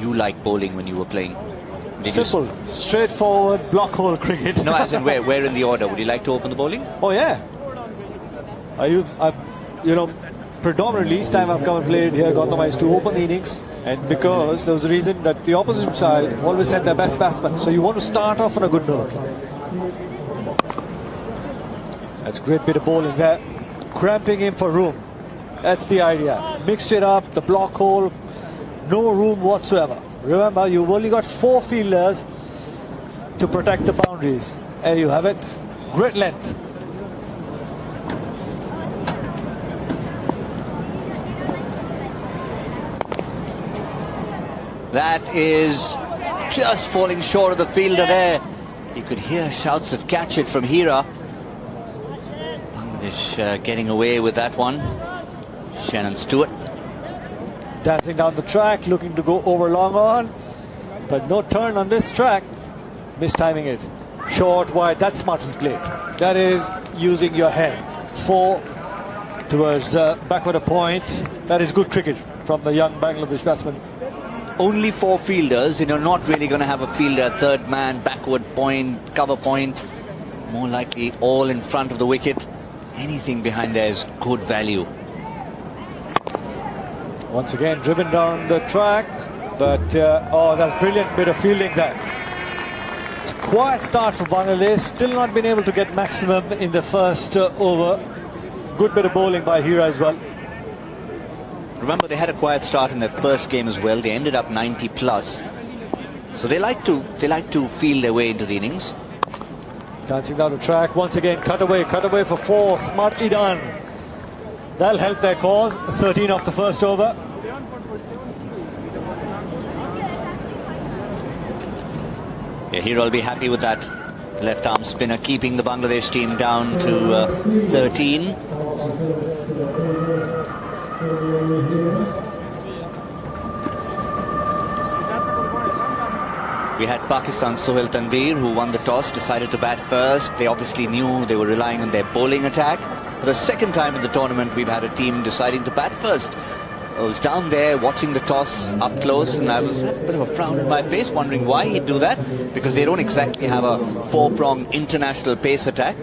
you like bowling when you were playing? Simple, straightforward, block hole cricket. No, as in where in the order? Would you like to open the bowling? Oh yeah. You know, predominantly each time I've come and played here, Gautam, I used to open the innings, and because there was a reason that the opposite side always sent their best batsman, so you want to start off on a good note. That's a great bit of bowling there, cramping him for room. That's the idea. Mix it up, the block hole, no room whatsoever. Remember, you've only got 4 fielders to protect the boundaries. There you have it. Great length. That is just falling short of the fielder there. You could hear shouts of catch it from Hira. Bangladesh getting away with that one. Shannon Stewart. Dancing down the track, looking to go over long on, but no turn on this track. Mistiming it. Short, wide, that's smartly played. That is using your head. 4 towards backward a point. That is good cricket from the young Bangladesh batsman. Only 4 fielders, and you're not really going to have a fielder, third man, backward point, cover point. More likely all in front of the wicket. Anything behind there is good value. Once again, driven down the track, but oh, that's brilliant bit of fielding there. It's a quiet start for Bangladesh, still not been able to get maximum in the first over. Good bit of bowling by Hira as well. Remember, they had a quiet start in their first game as well. They ended up 90 plus, so they like to feel their way into the innings. Dancing down the track once again, cut away for 4. Smartly done. That'll help their cause. 13 off the first over. Yeah, Hira will be happy with that. Left arm spinner keeping the Bangladesh team down to 13. We had Pakistan's Sohail Tanveer, who won the toss, decided to bat first. They obviously knew they were relying on their bowling attack. For the second time in the tournament, we've had a team deciding to bat first. I was down there watching the toss up close, and I was a bit of a frown on my face, wondering why he'd do that, because they don't exactly have a 4-pronged international pace attack.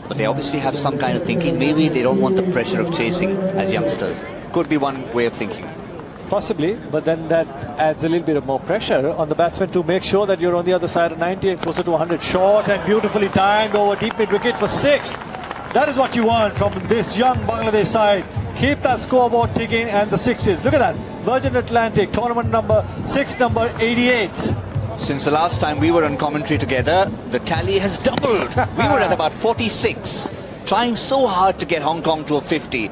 But they obviously have some kind of thinking. Maybe they don't want the pressure of chasing as youngsters. Could be one way of thinking. Possibly, but then that adds a little bit of more pressure on the batsman to make sure that you're on the other side of 90 and closer to 100. Short and beautifully timed over deep mid wicket for 6. That is what you want from this young Bangladesh side. Keep that scoreboard ticking and the 6s. Look at that. Virgin Atlantic, tournament number 6, number 88. Since the last time we were on commentary together, the tally has doubled. We were at about 46, trying so hard to get Hong Kong to a 50.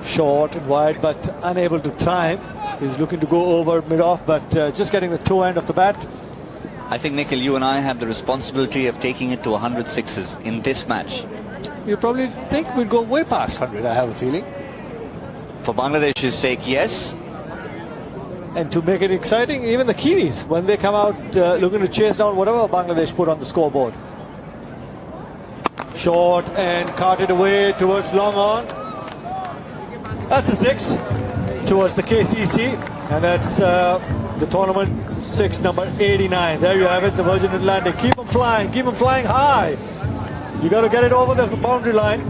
Short and wide, but unable to time. He's looking to go over mid-off, but just getting the toe end of the bat. I think, Nikhil, you and I have the responsibility of taking it to 100 sixes in this match. You probably think we'd go way past 100, I have a feeling. For Bangladesh's sake, yes. And to make it exciting, even the Kiwis, when they come out looking to chase down whatever Bangladesh put on the scoreboard. Short and carted away towards long on. That's a 6 towards the KCC, and that's the tournament 6, number 89. There you have it, the Virgin Atlantic. Keep them flying high. You got to get it over the boundary line.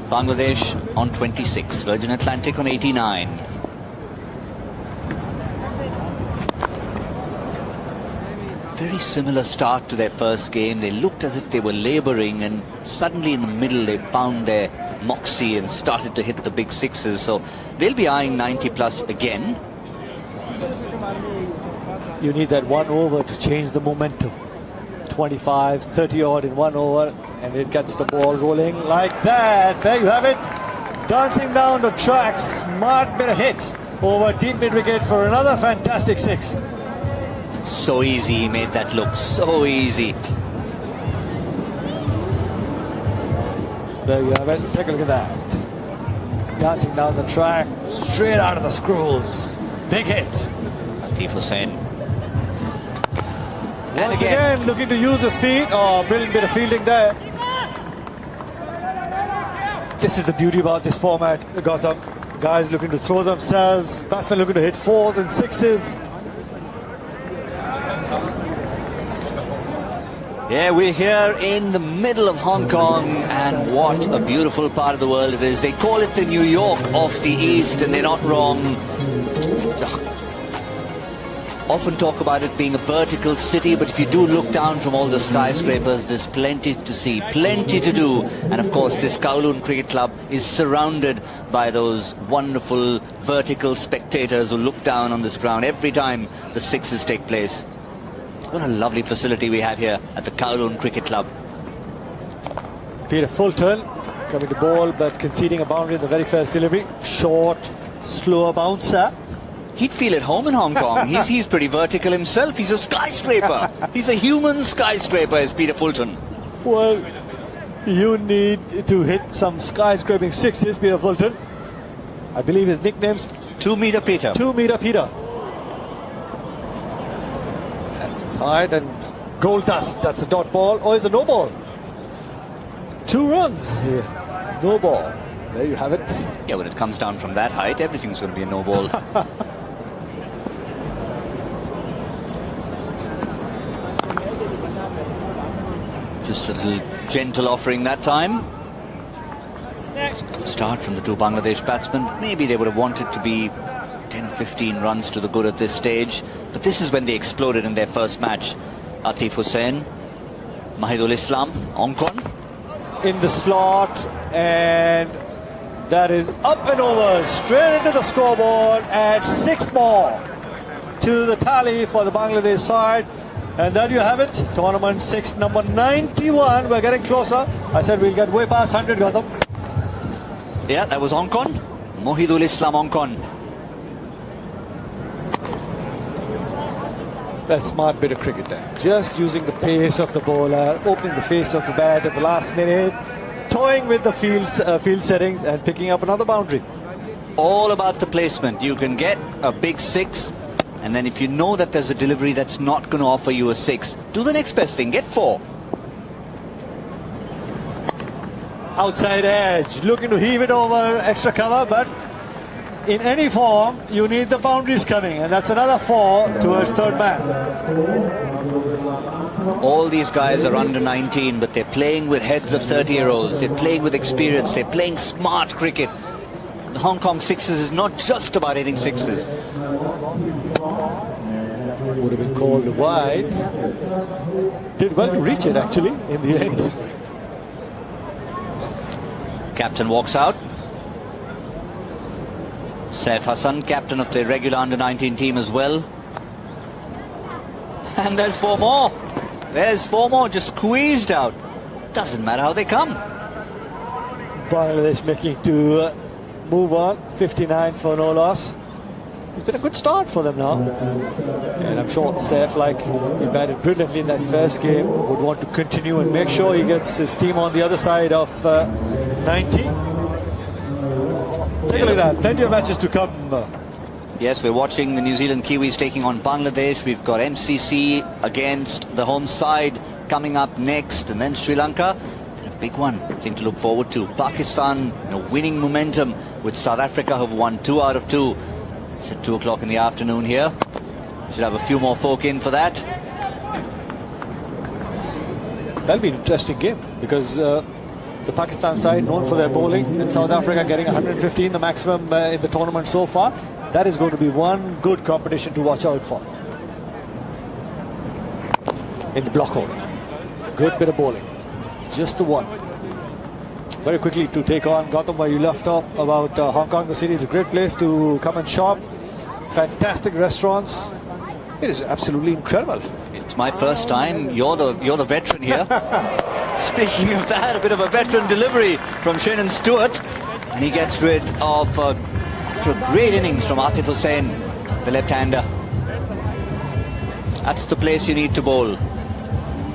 Bangladesh on 26, Virgin Atlantic on 89. Very similar start to their first game. They looked as if they were labouring, and suddenly in the middle they found their moxie and started to hit the big 6s. So they'll be eyeing 90 plus again. You need that 1 over to change the momentum. 25, 30 odd in 1 over, and it gets the ball rolling like that. There you have it. Dancing down the track, smart bit of hit over deep mid wicket for another fantastic 6. So easy, he made that look so easy. There you have it. Take a look at that. Dancing down the track, straight out of the screws. Big hit. Atif Hussain. Once again, looking to use his feet. Oh, brilliant bit of fielding there. This is the beauty about this format, Gautam. Guys looking to throw themselves, batsmen looking to hit 4s and 6s. Yeah, we're here in the middle of Hong Kong, and what a beautiful part of the world it is. They call it the New York of the East, and they're not wrong. Often talk about it being a vertical city, but if you do look down from all the skyscrapers, there's plenty to see, plenty to do. And of course, this Kowloon Cricket Club is surrounded by those wonderful vertical spectators who look down on this ground every time the sixes take place. What a lovely facility we have here at the Kowloon Cricket Club. Peter Fulton coming to bowl, but conceding a boundary in the very first delivery. Short, slower bouncer. He'd feel at home in Hong Kong. He's pretty vertical himself. He's a skyscraper. He's a human skyscraper, is Peter Fulton. Well, you need to hit some skyscraping sixes, Peter Fulton. I believe his nickname's 2 Meter Peter. 2 Meter Peter. That's his height, and goal dust. That's a dot ball. Oh, it's a no ball. 2 runs. No ball. There you have it. Yeah, when it comes down from that height, everything's going to be a no ball. Just a little gentle offering that time. Good start from the 2 Bangladesh batsmen. Maybe they would have wanted to be 10 or 15 runs to the good at this stage, but this is when they exploded in their first match. Atif Hussain, Mahidul Islam, Ongkon. In the slot, and that is up and over, straight into the scoreboard, and 6 more to the tally for the Bangladesh side. And there you have it, tournament 6, number 91. We're getting closer. I said we'll get way past 100, Gautam. Yeah, that was Ongkon. Mahidul Islam Ongkon. That's smart bit of cricket there. Just using the pace of the bowler, opening the face of the bat at the last minute, toying with the field settings and picking up another boundary. All about the placement. You can get a big 6, and then if you know that there's a delivery that's not going to offer you a 6, do the next best thing, get 4. Outside edge, looking to heave it over, extra cover, but in any form, you need the boundaries coming, and that's another 4 towards third man. All these guys are under 19, but they're playing with heads of 30-year-olds. They're playing with experience. They're playing smart cricket. The Hong Kong sixes is not just about hitting 6s. Would have been called wide. Did well to reach it, actually, in the end. Captain walks out. Saif Hassan, captain of the regular under-19 team as well. And there's 4 more. There's 4 more just squeezed out. Doesn't matter how they come. Bangladesh making to move on. 59 for no loss. It's been a good start for them now. And I'm sure Saif, like he batted brilliantly in that first game, would want to continue and make sure he gets his team on the other side of 90. Take a look at that. Plenty of matches to come. Yes, we're watching the New Zealand Kiwis taking on Bangladesh. We've got MCC against the home side coming up next, and then Sri Lanka. A big one, thing to look forward to. Pakistan, winning momentum with South Africa, who've won 2 out of 2. It's at 2 o'clock in the afternoon here. Should have a few more folk in for that. That'll be an interesting game, because the Pakistan side known for their bowling, and South Africa getting 115, the maximum in the tournament so far. That is going to be one good competition to watch out for. In the block hole. Good bit of bowling. Just the one. Very quickly to take on Gautam, where you left off about Hong Kong. The city is a great place to come and shop. Fantastic restaurants. It is absolutely incredible. It's my first time. You're the veteran here. Speaking of that, a bit of a veteran delivery from Shannon Stewart, and he gets rid of after a great innings from Atif Hussain, the left-hander. That's the place you need to bowl.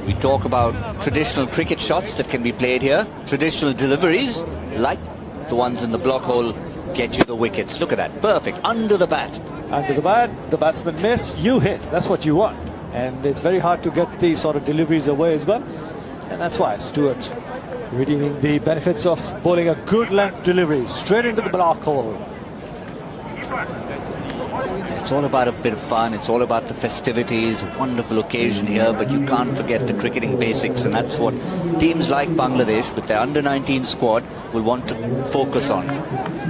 We talk about traditional cricket shots that can be played here. Traditional deliveries, like the ones in the block hole, get you the wickets. Look at that, perfect, under the bat. Under the bat, the batsman miss, you hit. That's what you want. And it's very hard to get these sort of deliveries away as well. And that's why Stewart redeeming the benefits of bowling a good length delivery straight into the block hole. It's all about a bit of fun. It's all about the festivities. A wonderful occasion here, but you can't forget the cricketing basics, and that's what teams like Bangladesh with their under-19 squad will want to focus on.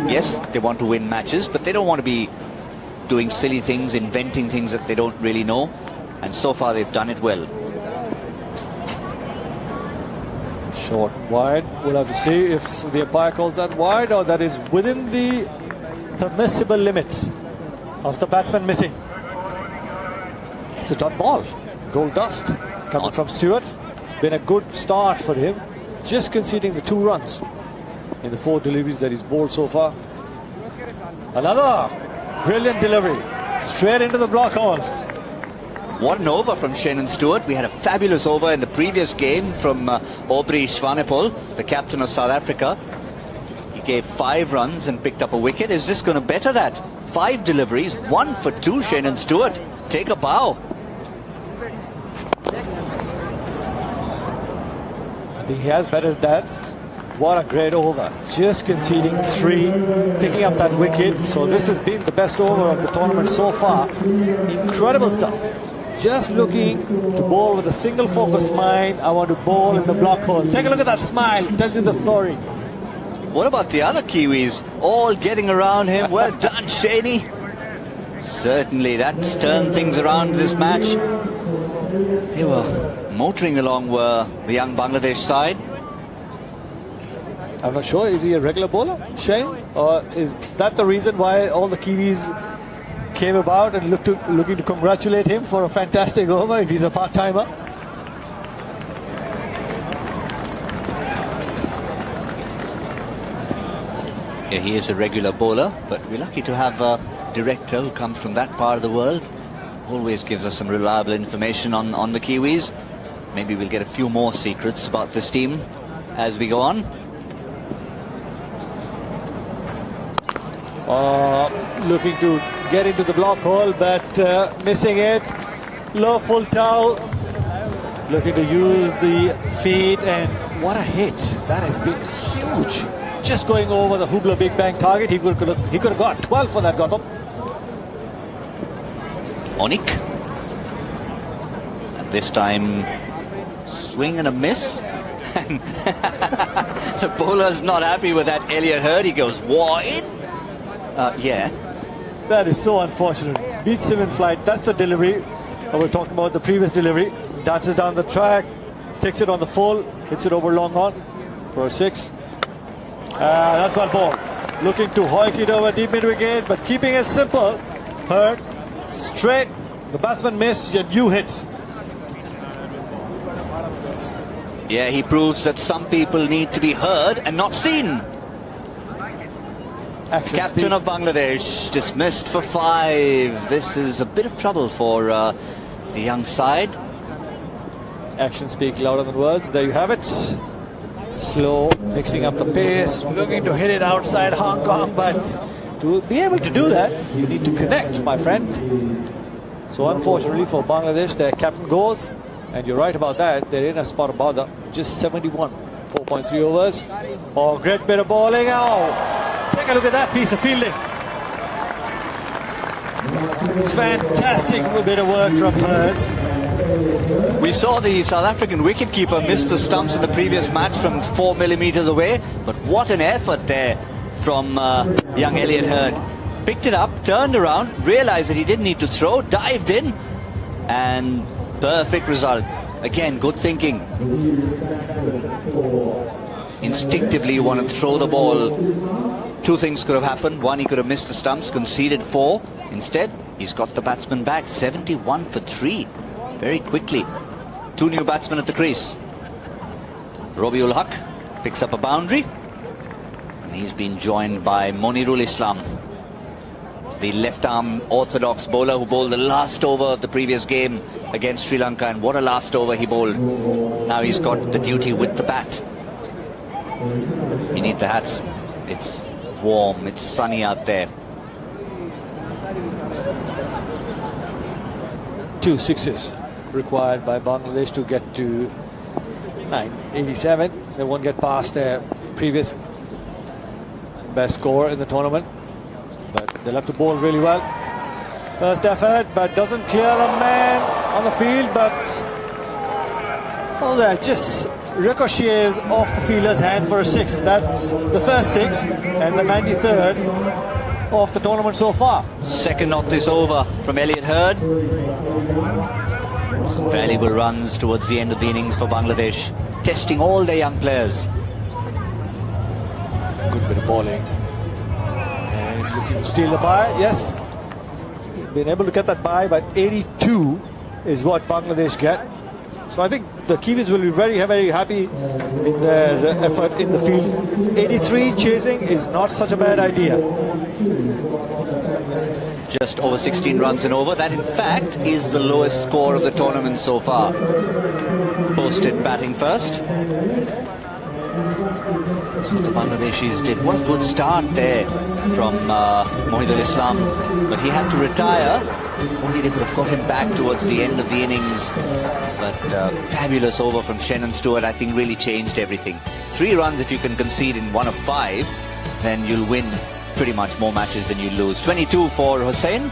Yes, they want to win matches, but they don't want to be doing silly things, inventing things that they don't really know, and so far they've done it well. Short wide. We'll have to see if the umpire calls that wide or that is within the permissible limit of the batsman missing. It's a dot ball. Gold dust coming from Stewart. Been a good start for him. Just conceding the 2 runs in the 4 deliveries that he's bowled so far. Another brilliant delivery. Straight into the block hole. What an over from Shannon Stewart. We had a fabulous over in the previous game from Aubrey Swanepoel, the captain of South Africa. He gave 5 runs and picked up a wicket. Is this going to better that? 5 deliveries, 1 for 2, Shannon Stewart. Take a bow. I think he has bettered that. What a great over. Just conceding 3, picking up that wicket. So this has been the best over of the tournament so far. Incredible stuff. Just looking to bowl with a single focused mind. I want to bowl in the block hole. Take a look at that smile. Tells you the story. What about the other Kiwis? All getting around him. Well done, Shaney. Certainly, that's turned things around this match. They were motoring along were the young Bangladesh side. I'm not sure. Is he a regular bowler, Shane? Or is that the reason why all the Kiwis came about and looking to congratulate him for a fantastic over if he's a part-timer? Yeah, he is a regular bowler, but we're lucky to have a director who comes from that part of the world. Always gives us some reliable information on the Kiwis. Maybe we'll get a few more secrets about this team as we go on. Looking to get into the block hole, but missing it. Low full tow. Looking to use the feet, and what a hit. That has been huge. Just going over the Hubla Big Bang target. He could have got 12 for that, Gautam. Onik. And this time, swing and a miss. The bowler's not happy with that. Elliot Hurd, he goes wide. Yeah. That is so unfortunate. Beats him in flight. That's the delivery. We're talking about the previous delivery. Dances down the track, takes it on the full, hits it over long on for a 6. That's well bowled. Looking to hoik it over deep mid wicket, but keeping it simple. Hurd straight. The batsman missed, yet you hit. Yeah, he proves that some people need to be heard and not seen. Action Captain speed. of Bangladesh dismissed for 5. This is a bit of trouble for the young side. Actions speak louder than words. There you have it. Slow, mixing up the pace, looking to hit it outside Hong Kong, but to be able to do that, you need to connect, my friend. So unfortunately for Bangladesh, their captain goes, and you're right about that. They're in a spot of bother. Just 71, 4.3 overs. Oh, great bit of bowling. Oh, take a look at that piece of fielding. Fantastic bit of work from Hurd. We saw the South African wicketkeeper miss the stumps in the previous match from 4 millimeters away, but what an effort there from young Elliot Hurd. Picked it up, turned around, realized that he didn't need to throw, dived in, and perfect result. Again, good thinking. Instinctively you want to throw the ball. 2 things could have happened. 1, he could have missed the stumps, conceded 4. Instead, he's got the batsman back. 71 for 3. Very quickly. 2 new batsmen at the crease. Robiul Haq picks up a boundary. And he's been joined by Monirul Islam, the left-arm orthodox bowler who bowled the last over of the previous game against Sri Lanka. And what a last over he bowled. Now he's got the duty with the bat. You need the hats. It's warm, it's sunny out there. 2 sixes required by Bangladesh to get to 987. They won't get past their previous best score in the tournament. but they'll have to bowl really well. First effort, but doesn't clear the man on the field, but all that just ricochets off the fielder's hand for a six. That's the first six and the 93rd of the tournament so far. Second of this over from Elliot Hurd. Some valuable runs towards the end of the innings for Bangladesh, testing all their young players. Good bit of bowling. And looking to steal the bye. Yes, been able to get that bye, but 82 is what Bangladesh get. So I think the Kiwis will be very, very happy in their effort in the field. 83 chasing is not such a bad idea. Just over 16 runs and over. That, in fact, is the lowest score of the tournament so far. Posted batting first. So the Bangladeshis did one good start there from Mohidul Islam, but he had to retire. If only they could have got him back towards the end of the innings. But fabulous over from Shannon Stewart, I think really changed everything. 3 runs if you can concede in 1 of 5, then you'll win pretty much more matches than you lose. 22 for Hussain,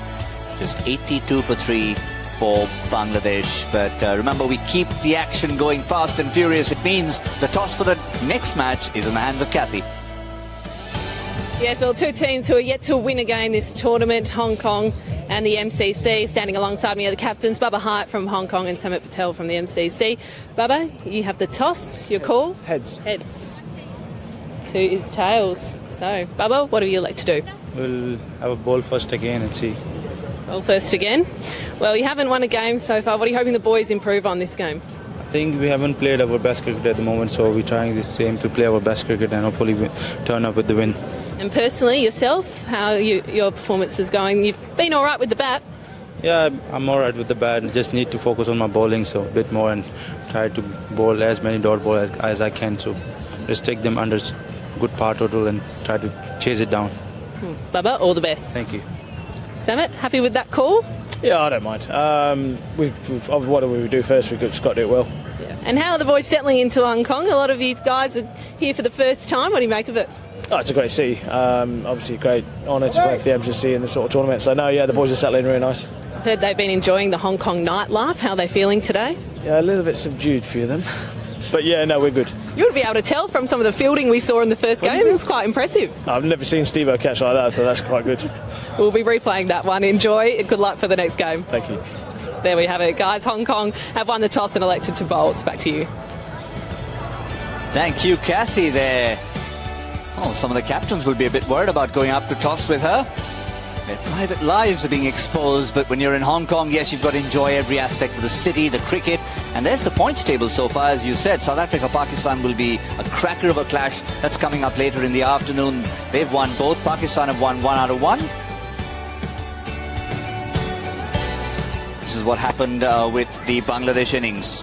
just 82 for 3 for Bangladesh. But remember, we keep the action going fast and furious. It means the toss for the next match is in the hands of Kathy. Yes, well, 2 teams who are yet to win a game this tournament, Hong Kong and the MCC. Standing alongside me are the captains, Bubba Hart from Hong Kong and Samit Patel from the MCC. Bubba, you have the toss, your call? Heads. Heads. 2 is tails. So, Bubba, what do you like to do? We'll have a ball first again and see. Ball first again. Well, you haven't won a game so far. What are you hoping the boys improve on this game? I think we haven't played our best cricket at the moment, so we're trying the same to play our best cricket and hopefully we turn up with the win. And personally, yourself, how your performance is going? You've been all right with the bat. Yeah, I'm all right with the bat. I just need to focus on my bowling so a bit more and try to bowl as many dot balls as I can. So just take them under good par total and try to chase it down. Bubba, all the best. Thank you. Samit, happy with that call? Yeah, I don't mind. What do we do first? We've just got to do it well. Yeah. And how are the boys settling into Hong Kong? A lot of you guys are here for the first time. What do you make of it? Oh, it's a great city. Obviously, a great honour to play for the MCC in this sort of tournament. So, no, yeah, the boys are settling really nice. I've heard they've been enjoying the Hong Kong nightlife. How are they feeling today? Yeah, a little bit subdued for them. But, yeah, no, we're good. You would be able to tell from some of the fielding we saw in the first game. It was quite impressive. I've never seen Steve-O catch like that, so that's quite good. We'll be replaying that one. Enjoy. Good luck for the next game. Thank you. So there we have it, guys. Hong Kong have won the toss and elected to bowl. It's back to you. Thank you, Kathy, there. Oh, some of the captains will be a bit worried about going up to toss with her. Their private lives are being exposed, but when you're in Hong Kong, yes, you've got to enjoy every aspect of the city, the cricket, and there's the points table so far, as you said. South Africa-Pakistan will be a cracker of a clash. That's coming up later in the afternoon. They've won both. Pakistan have won 1 out of 1. This is what happened with the Bangladesh innings.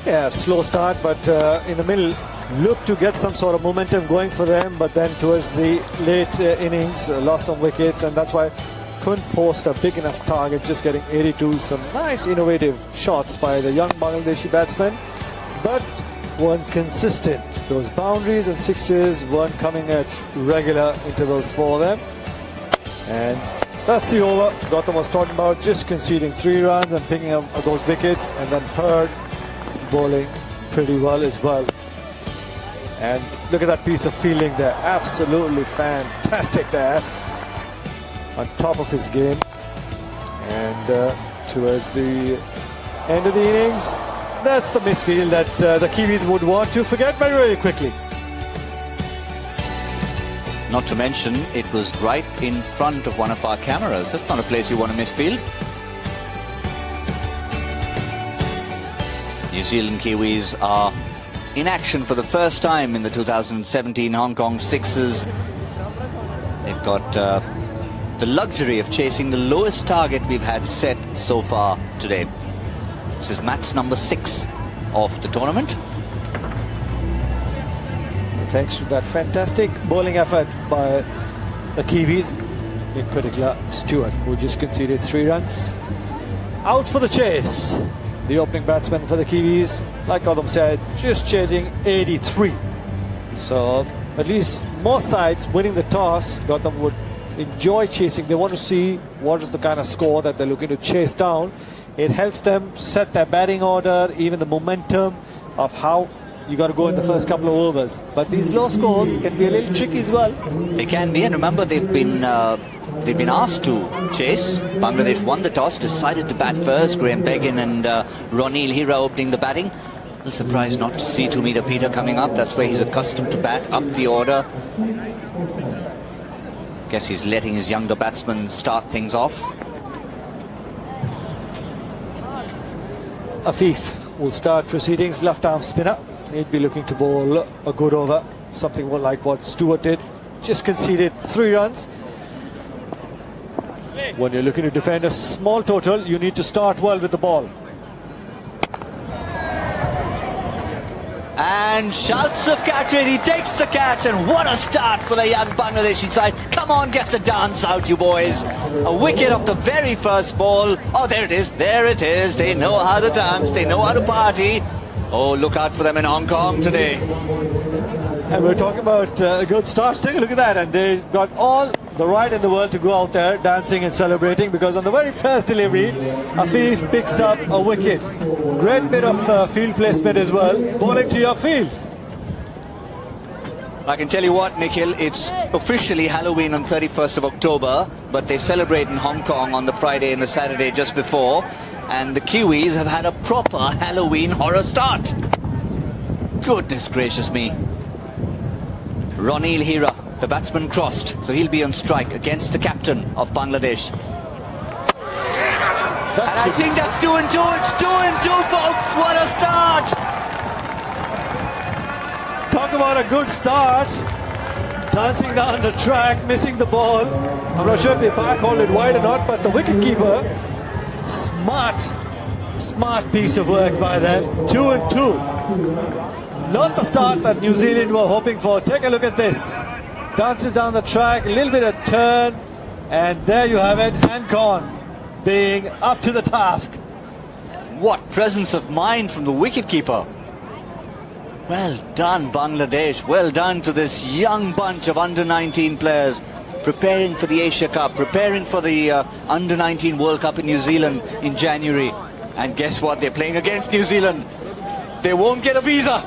Yeah, slow start, but in the middle, looked to get some sort of momentum going for them, but then towards the late innings, lost some wickets, and that's why couldn't post a big enough target, just getting 82. Some nice innovative shots by the young Bangladeshi batsmen, but weren't consistent. Those boundaries and sixes weren't coming at regular intervals for them. And that's the over. Gautam was talking about just conceding 3 runs and picking up those wickets, and then Hurd bowling pretty well as well. And look at that piece of fielding there. Absolutely fantastic there. On top of his game. And towards the end of the innings, that's the misfield that the Kiwis would want to forget very, very quickly. Not to mention, it was right in front of one of our cameras. That's not a place you want to misfield. New Zealand Kiwis are in action for the first time in the 2017 Hong Kong Sixers. They've got the luxury of chasing the lowest target we've had set so far today. This is match number 6 of the tournament. Thanks to that fantastic bowling effort by the Kiwis, in particular Stewart, who just conceded 3 runs. Out for the chase. The opening batsman for the Kiwis, like Gautam said, just chasing 83. So at least more sides winning the toss. Gautam would enjoy chasing. They want to see what is the kind of score that they're looking to chase down. It helps them set their batting order, even the momentum of how you got to go in the first couple of overs. But these low scores can be a little tricky as well. They can be, and remember they've been asked to chase. Bangladesh won the toss, decided to bat first. Graham Begin and Ronil Hira opening the batting. A little surprised not to see Tumida Peter coming up. That's where he's accustomed to bat, up the order. Guess he's letting his younger batsmen start things off. Afif will start proceedings, left arm spinner. He'd be looking to bowl a good over, something more like what Stewart did. Just conceded 3 runs. When you're looking to defend a small total, you need to start well with the ball. And Shaltsev catch it, he takes the catch, and what a start for the young Bangladeshi side. Come on, get the dance out, you boys. A wicket off the very first ball. Oh, there it is, there it is. They know how to dance, they know how to party. Oh, look out for them in Hong Kong today. And we're talking about good starts. Take a look at that, and they've got all the right in the world to go out there dancing and celebrating, because on the very first delivery, Afif picks up a wicket. Great bit of field placement as well, bowling to your field. I can tell you what, Nikhil, it's officially Halloween on 31st of October, but they celebrate in Hong Kong on the Friday and the Saturday just before, and the Kiwis have had a proper Halloween horror start. Goodness gracious me. Ronil Hira, the batsman, crossed, so he'll be on strike against the captain of Bangladesh. And I think that's 2 and 2. It's 2 and 2, folks. What a start! Talk about a good start. Dancing down the track, missing the ball. I'm not sure if they called it wide or not, but the wicketkeeper, smart piece of work by them. 2 and 2. Not the start that New Zealand were hoping for. Take a look at this. Dances down the track, a little bit of turn, and there you have it. Ankon being up to the task. What presence of mind from the wicketkeeper. Well done, Bangladesh. Well done to this young bunch of under-19 players preparing for the Asia Cup, preparing for the under-19 World Cup in New Zealand in January. And guess what? They're playing against New Zealand. They won't get a visa.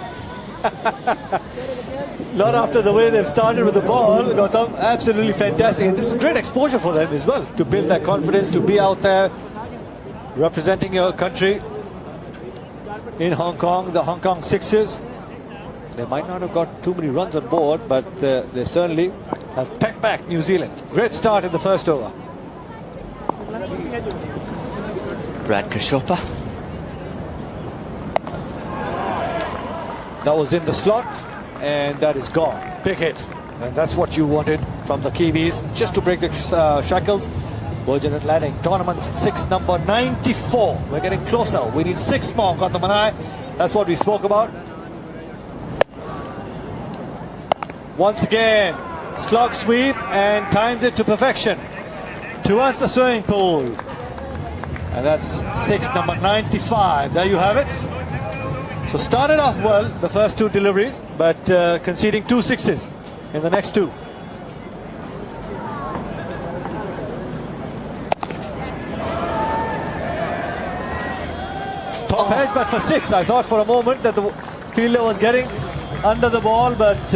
Not after the way they've started with the ball, Gautam. Absolutely fantastic. And this is great exposure for them as well, to build that confidence, to be out there representing your country in Hong Kong, the Hong Kong Sixers. They might not have got too many runs on board, but they certainly have pecked back New Zealand. Great start in the first over. Brad Kashopa. That was in the slot, and that is gone. Big hit. And that's what you wanted from the Kiwis, just to break the shackles. Virgin Atlantic Tournament 6, number 94. We're getting closer. We need 6 more, Gautam and I. That's what we spoke about. Once again, slog sweep and times it to perfection. Towards the swimming pool. And that's 6, number 95. There you have it. So started off well, the first 2 deliveries, but conceding 2 sixes in the next 2. Top edge, but for 6. I thought for a moment that the fielder was getting under the ball, but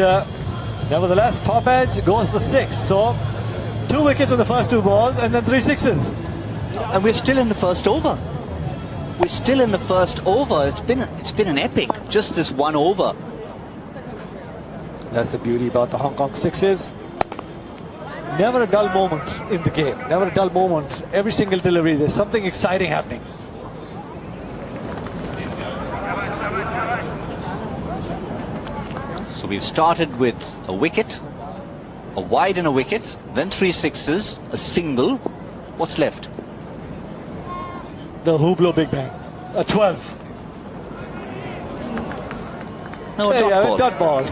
nevertheless, top edge goes for 6. So 2 wickets on the first 2 balls and then 3 sixes. And we're still in the first over. We're still in the first over. It's been an epic, just this 1 over. That's the beauty about the Hong Kong Sixers. Never a dull moment in the game. Never a dull moment. Every single delivery, there's something exciting happening. So we've started with a wicket, a wide and a wicket, then 3 sixes, a single. What's left? The Hublot Big Bang. A 12. No, Hey, dot ball. dot ball.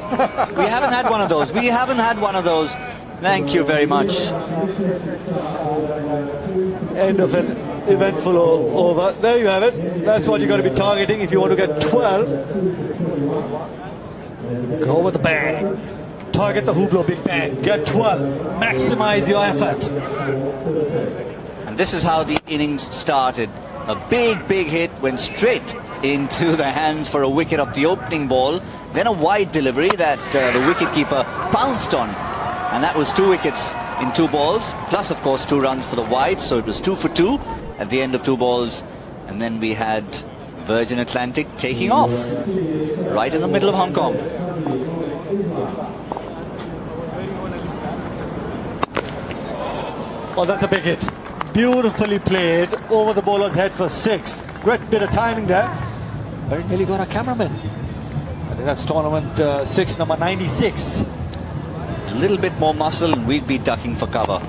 We haven't had one of those. We haven't had one of those. Thank you very much. End of an eventful over. There you have it. That's what you've got to be targeting if you want to get 12. Go with the bang. target the Hublot Big Bang. Get 12. Maximize your effort. And this is how the innings started. A big hit went straight into the hands for a wicket of the opening ball. Then a wide delivery that the wicketkeeper pounced on. And that was 2 wickets in 2 balls. Plus, of course, 2 runs for the wide. So it was 2 for 2 at the end of 2 balls. And then we had Virgin Atlantic taking off right in the middle of Hong Kong. Well, that's a big hit. Beautifully played over the bowler's head for 6. Great bit of timing there. Very nearly got a cameraman. I think that's tournament 6, number 96. A little bit more muscle and we'd be ducking for cover.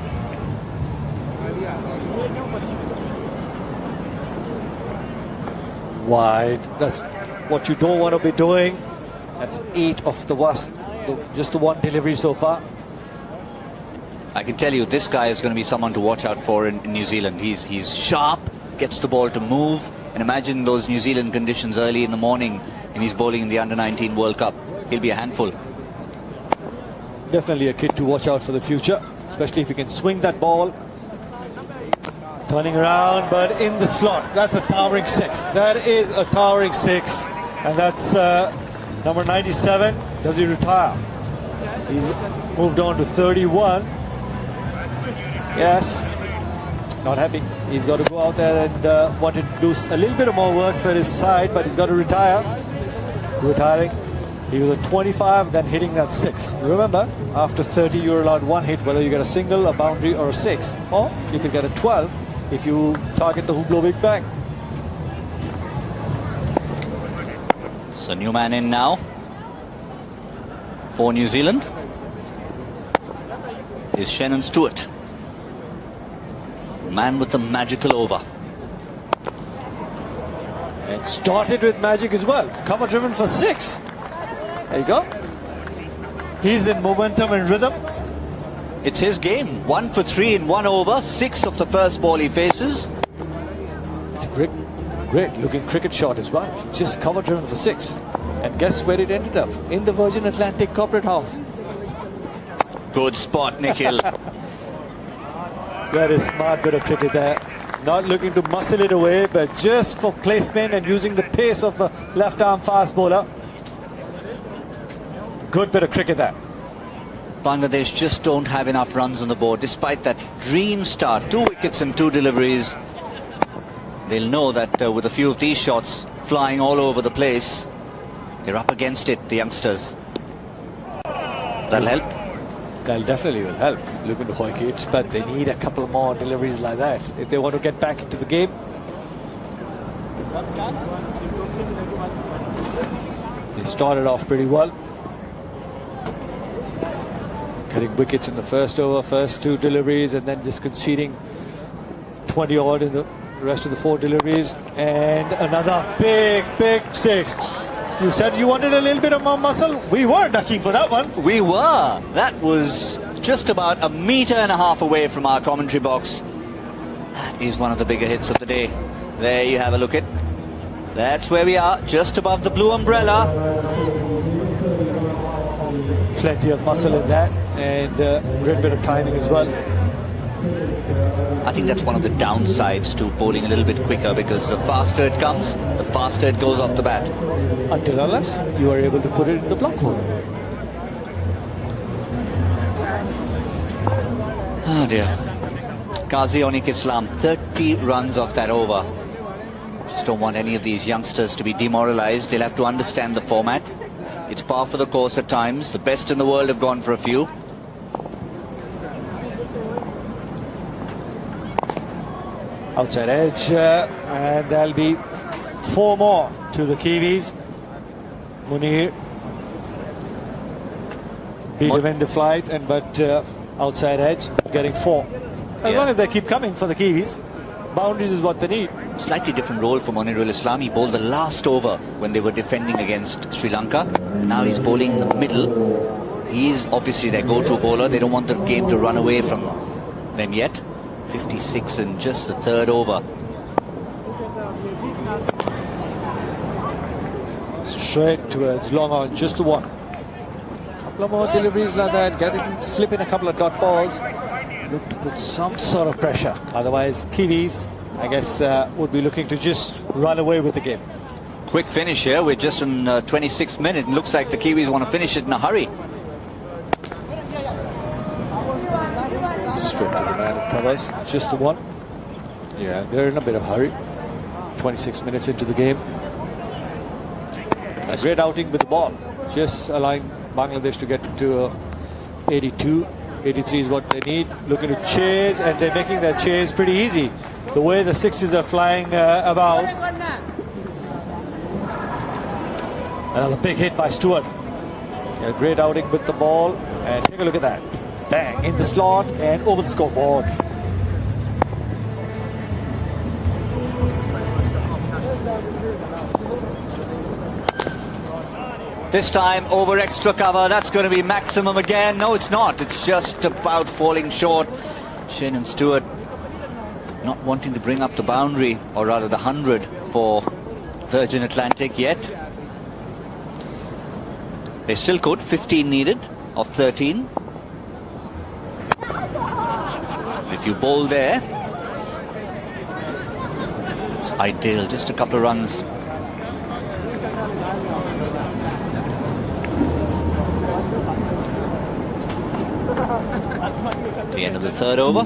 Wide. That's what you don't want to be doing. That's 8 of the worst. Just the 1 delivery so far. I can tell you this guy is going to be someone to watch out for in New Zealand. He's sharp, gets the ball to move. And imagine those New Zealand conditions early in the morning and he's bowling in the Under-19 World Cup. He'll be a handful. Definitely a kid to watch out for the future, especially if he can swing that ball. Turning around, but in the slot. That's a towering 6. That is a towering 6. And that's number 97. Does he retire? He's moved on to 31. Yes. Not happy. He's got to go out there and want to do a little bit of more work for his side, but he's got to retire. Retiring. He was at 25, then hitting that 6. Remember, after 30, you're allowed 1 hit, whether you get a single, a boundary, or a 6. Or you could get a 12 if you target the Hublot Big Bang. So new man in now for New Zealand is Shannon Stewart. Man with the magical over. And started with magic as well. Cover driven for 6. There you go. He's in momentum and rhythm. It's his game. 1 for 3 in 1 over. 6 of the first ball he faces. It's a great looking cricket shot as well. Just cover driven for 6. And guess where it ended up? In the Virgin Atlantic corporate house. Good spot, Nikhil. That is smart bit of cricket there. Not looking to muscle it away, but just for placement and using the pace of the left arm fast bowler. Good bit of cricket there. Bangladesh just don't have enough runs on the board. Despite that dream start, 2 wickets and 2 deliveries, they'll know that with a few of these shots flying all over the place, they're up against it, the youngsters. That'll help. That definitely will help. Looking to Hoikit, but they need a couple more deliveries like that if they want to get back into the game. They started off pretty well. Getting wickets in the first over, first 2 deliveries, and then just conceding 20 odd in the rest of the 4 deliveries. And another big 6. You said you wanted a little bit of more muscle. We were ducking for that one. We were. That was just about 1.5 meters away from our commentary box. That is one of the bigger hits of the day. There you have a look at. That's where we are, just above the blue umbrella. Plenty of muscle in that, and great bit of timing as well. I think that's one of the downsides to bowling a little bit quicker, because the faster it comes, the faster it goes off the bat. Until unless you are able to put it in the block hole. Oh dear. Qazi Onik Islam, 30 runs off that over. Just don't want any of these youngsters to be demoralized. They'll have to understand the format. It's par for the course at times. The best in the world have gone for a few. Outside edge, and there'll be 4 more to the Kiwis. Munir beat him in the flight, but outside edge, getting 4. As long as they keep coming for the Kiwis, boundaries is what they need. Slightly different role for Monirul Islam. He bowled the last over when they were defending against Sri Lanka. Now he's bowling in the middle. He's obviously their go-to bowler. They don't want the game to run away from them yet. 56 in just the 3rd over. Straight towards long on, just the 1. couple of more deliveries like that, get him, slip in a couple of dot balls, look to put some sort of pressure. Otherwise, Kiwis, I guess, would be looking to just run away with the game. Quick finish here. We're just in 26th minute. It looks like the Kiwis want to finish it in a hurry. Straight to the man of covers. Just the one. Yeah, they're in a bit of hurry. 26 minutes into the game. A great outing with the ball. Just allowing Bangladesh to get to 82. 83 is what they need. Looking to chase, and they're making that chase pretty easy. The way the sixes are flying about. Another big hit by Stewart. A great outing with the ball. And take a look at that. Bang, in the slot and over the scoreboard. This time over extra cover. That's going to be maximum again. No, it's not. It's just about falling short. Shane and Stewart not wanting to bring up the boundary, or rather the 100 for Virgin Atlantic yet. They still could. 15 needed of 13. If you bowl there, it's ideal. Just a couple of runs. The end of the third over.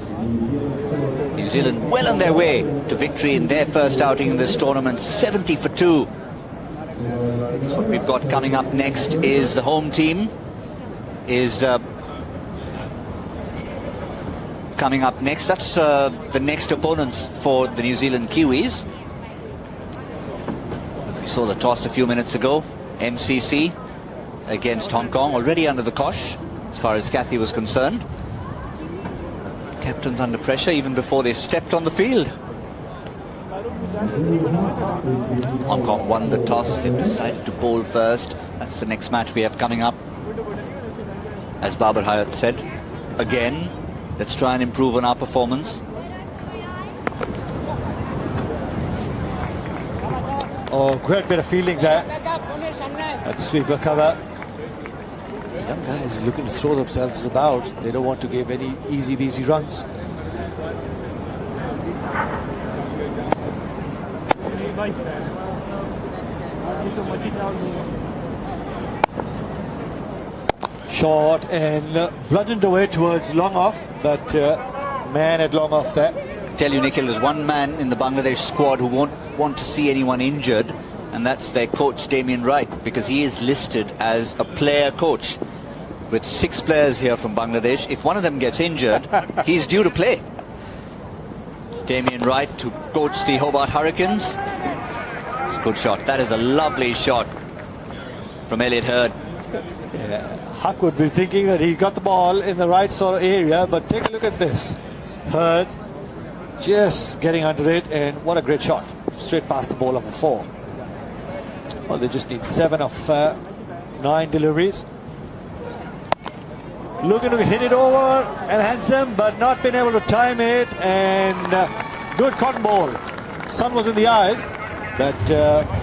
New Zealand well on their way to victory in their first outing in this tournament. 70 for 2. So what we've got coming up next is the home team is coming up next. That's the next opponents for the New Zealand Kiwis. We saw the toss a few minutes ago. MCC against Hong Kong, already under the cosh as far as Kathy was concerned. Captains under pressure even before they stepped on the field. Hong Kong won the toss. They've decided to bowl first. That's the next match we have coming up. As Babar Hayat said, again, let's try and improve on our performance. Oh, great bit of fielding there at the sweeper cover. Young guys looking to throw themselves about. They don't want to give any easy runs. Short and bludgeoned away towards long off, but man at long off there. I tell you, Nikhil, there's one man in the Bangladesh squad who won't want to see anyone injured, and that's their coach Damien Wright, because he is listed as a player coach with 6 players here from Bangladesh. If one of them gets injured, he's due to play. Damien Wright to coach the Hobart Hurricanes. It's a good shot. That is a lovely shot from Elliot Hurd. Yeah, Huck would be thinking that he got the ball in the right sort of area, but take a look at this. Hurd just getting under it, and what a great shot. Straight past the ball of a 4. Well, they just need 7 of 9 deliveries. Looking to hit it over and handsome, but not been able to time it, and good cotton ball. Sun was in the eyes, but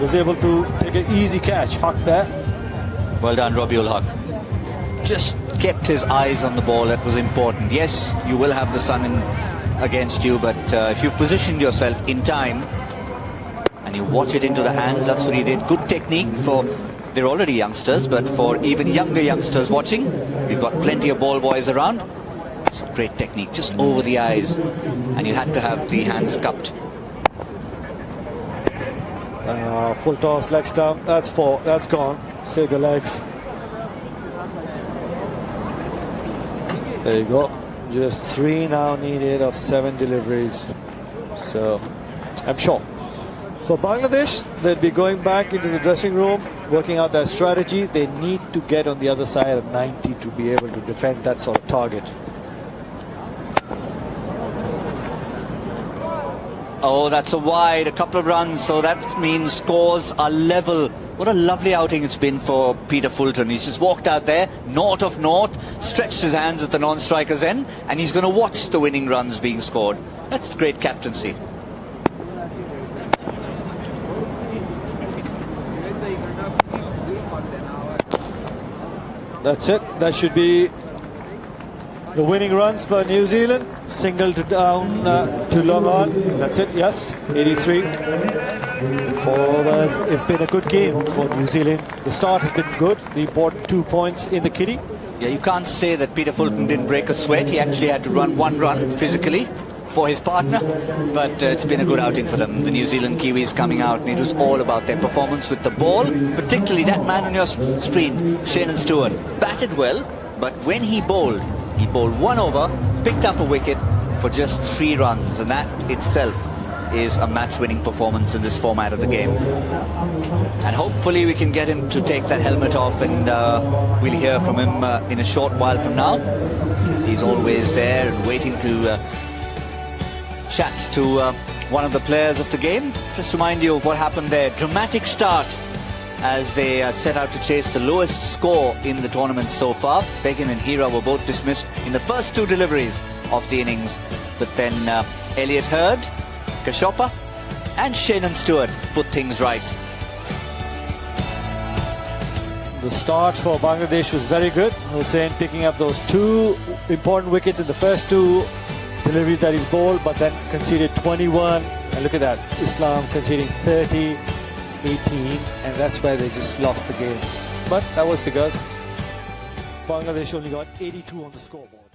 was able to take an easy catch. Huck there. Well done, Rabiul Haq. Just kept his eyes on the ball. That was important. Yes, you will have the sun in against you, but if you've positioned yourself in time and you watch it into the hands, that's what he did. Good technique for, they're already youngsters, but for even younger youngsters watching, we've got plenty of ball boys around. It's a great technique, just over the eyes, and you had to have the hands cupped. Full toss, leg stump. That's 4. That's gone. Save the legs. There you go. Just 3 now needed of 7 deliveries. So I'm sure for Bangladesh, they'll be going back into the dressing room, working out their strategy. They need to get on the other side of 90 to be able to defend that sort of target. Oh, that's a wide, a couple of runs, so that means scores are level. What a lovely outing it's been for Peter Fulton. He's just walked out there, naught of naught, stretched his hands at the non-striker's end, and he's going to watch the winning runs being scored. That's great captaincy. That's it. That should be the winning runs for New Zealand. Single to down to long on. That's it. Yes, 83. For others, it's been a good game for New Zealand. The start has been good. The important 2 points in the kitty. Yeah, you can't say that Peter Fulton didn't break a sweat. He actually had to run one run physically for his partner, but it's been a good outing for them. The New Zealand Kiwis coming out, and it was all about their performance with the ball, particularly that man on your screen, Shannon Stewart, batted well, but when he bowled one over, picked up a wicket for just 3 runs, and that itself is a match-winning performance in this format of the game. And hopefully we can get him to take that helmet off, and we'll hear from him in a short while from now. He's always there and waiting to chat to one of the players of the game. Just remind you of what happened there. Dramatic start as they set out to chase the lowest score in the tournament so far. Begin and Hira were both dismissed in the first 2 deliveries of the innings, but then Elliot Hurd, Kashopa and Shannon Stewart put things right. The start for Bangladesh was very good. Hussain picking up those 2 important wickets in the first 2 deliveries that he's bowled, but then conceded 21. And look at that, Islam conceding 30, 18, and that's where they just lost the game. But that was because Bangladesh only got 82 on the scoreboard.